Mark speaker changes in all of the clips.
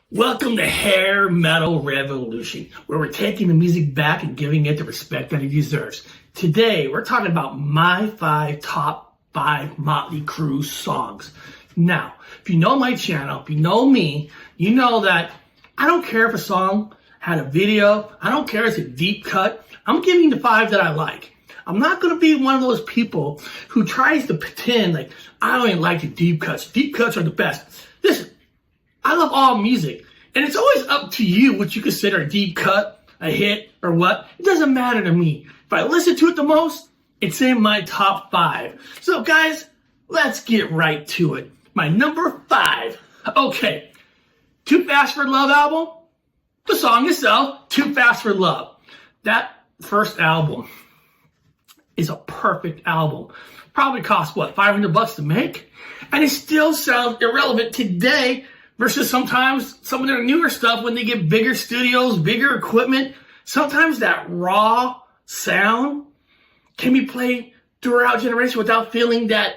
Speaker 1: Welcome to Hair Metal Revolution, where we're taking the music back and giving it the respect that it deserves. Today, we're talking about my top five Motley Crue songs. Now, if you know my channel, if you know me, you know that I don't care if a song had a video. I don't care if it's a deep cut. I'm giving the five that I like. I'm not going to be one of those people who tries to pretend like I don't even like the deep cuts. Deep cuts are the best. Listen, I love all music, and it's always up to you what you consider a deep cut, a hit, or what. It doesn't matter to me. If I listen to it the most, it's in my top five. So guys, let's get right to it. My number five. Okay, Too Fast for Love album. The song itself, Too Fast for Love. That first album is a perfect album. Probably cost, what, $500 to make? And it still sounds irrelevant today versus sometimes some of their newer stuff when they get bigger studios, bigger equipment. Sometimes that raw sound can be played throughout generation without feeling that,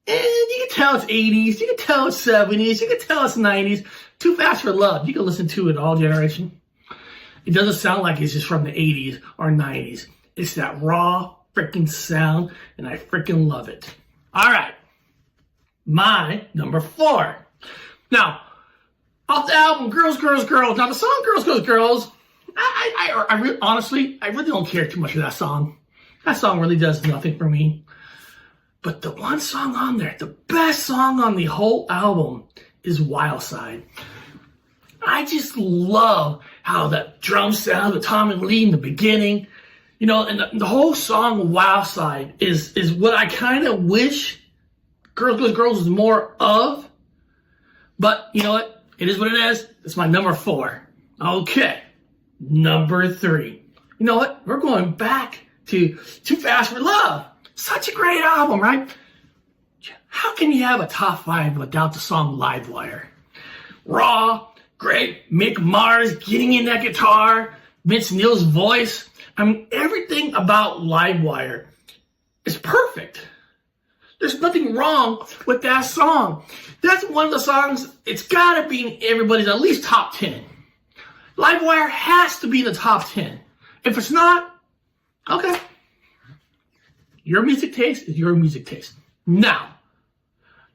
Speaker 1: you can tell it's 80s, you can tell it's 70s, you can tell it's 90s. Too Fast for Love, you can listen to it all generation. It doesn't sound like it's just from the 80s or 90s. It's that raw freaking sound, and I freaking love it. All right, my number four. Now, off the album, Girls, Girls, Girls. Now, the song Girls, Girls, Girls, I really, honestly, I really don't care too much for that song. That song really does nothing for me. But the one song on there, the best song on the whole album, is Wild Side. I just love how that drum sound, the Tom and Lee in the beginning, you know, and the whole song Wild Side is what I kind of wish Girls, Girls, Girls was more of. But you know what? It is what it is. It's my number four. Okay, number three. You know what? We're going back to Too Fast for Love. Such a great album, right? How can you have a top five without the song Livewire? Raw, great, Mick Mars getting in that guitar, Vince Neil's voice. I mean, everything about Livewire is perfect. There's nothing wrong with that song. That's one of the songs, it's gotta be in everybody's at least top 10. Livewire has to be in the top 10. If it's not, okay. Your music taste is your music taste. Now,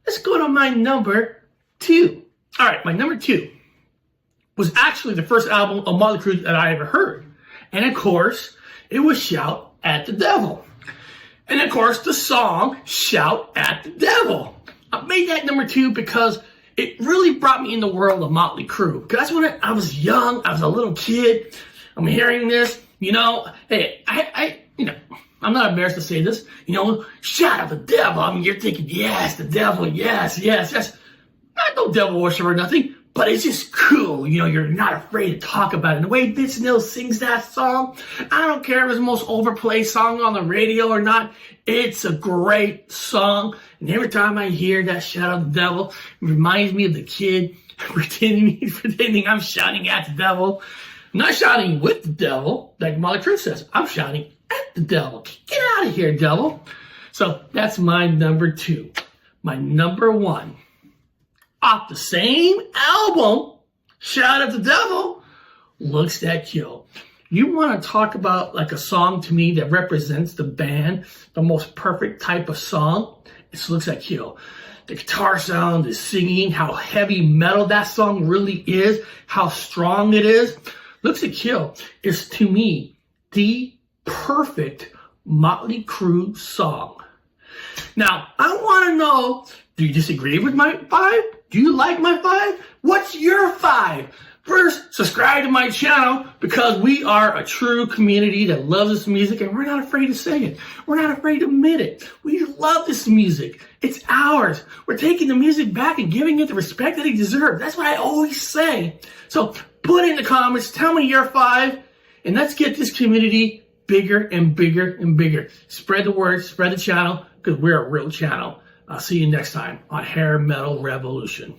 Speaker 1: let's go to my number two. All right, my number two was actually the first album of Motley Crue that I ever heard. And of course, it was Shout at the Devil. And of course, the song Shout at the Devil. I made that number two because it really brought me in the world of Motley Crue. Because that's when I was young, I was a little kid. I'm hearing this, you know, hey, I'm not embarrassed to say this, you know, shout at the devil. I mean, you're thinking, yes, the devil, yes, yes, yes. Not no devil worship or nothing, but it's just cool. You know, you're not afraid to talk about it. And the way Vince Neil sings that song, I don't care if it's the most overplayed song on the radio or not. It's a great song. And every time I hear that shout at the devil, it reminds me of the kid pretending I'm shouting at the devil. I'm not shouting with the devil, like Motley Crue says. I'm shouting at the devil. Get out of here, devil. So that's my number two. My number one, off the same album, Shout at the Devil, Looks That Kill. You want to talk about like a song to me that represents the band, the most perfect type of song? It's Looks That Kill. The guitar sound, the singing, how heavy metal that song really is, how strong it is. Looks That Kill is, to me, the perfect Motley Crue song. Now, I want to know, do you disagree with my five? Do you like my five? What's your five? First, subscribe to my channel because we are a true community that loves this music and we're not afraid to say it. We're not afraid to admit it. We love this music. It's ours. We're taking the music back and giving it the respect that it deserves. That's what I always say. So put in the comments, tell me your five, and let's get this community bigger and bigger and bigger. Spread the word, spread the channel, because we're a real channel. I'll see you next time on Hair Metal Revolution.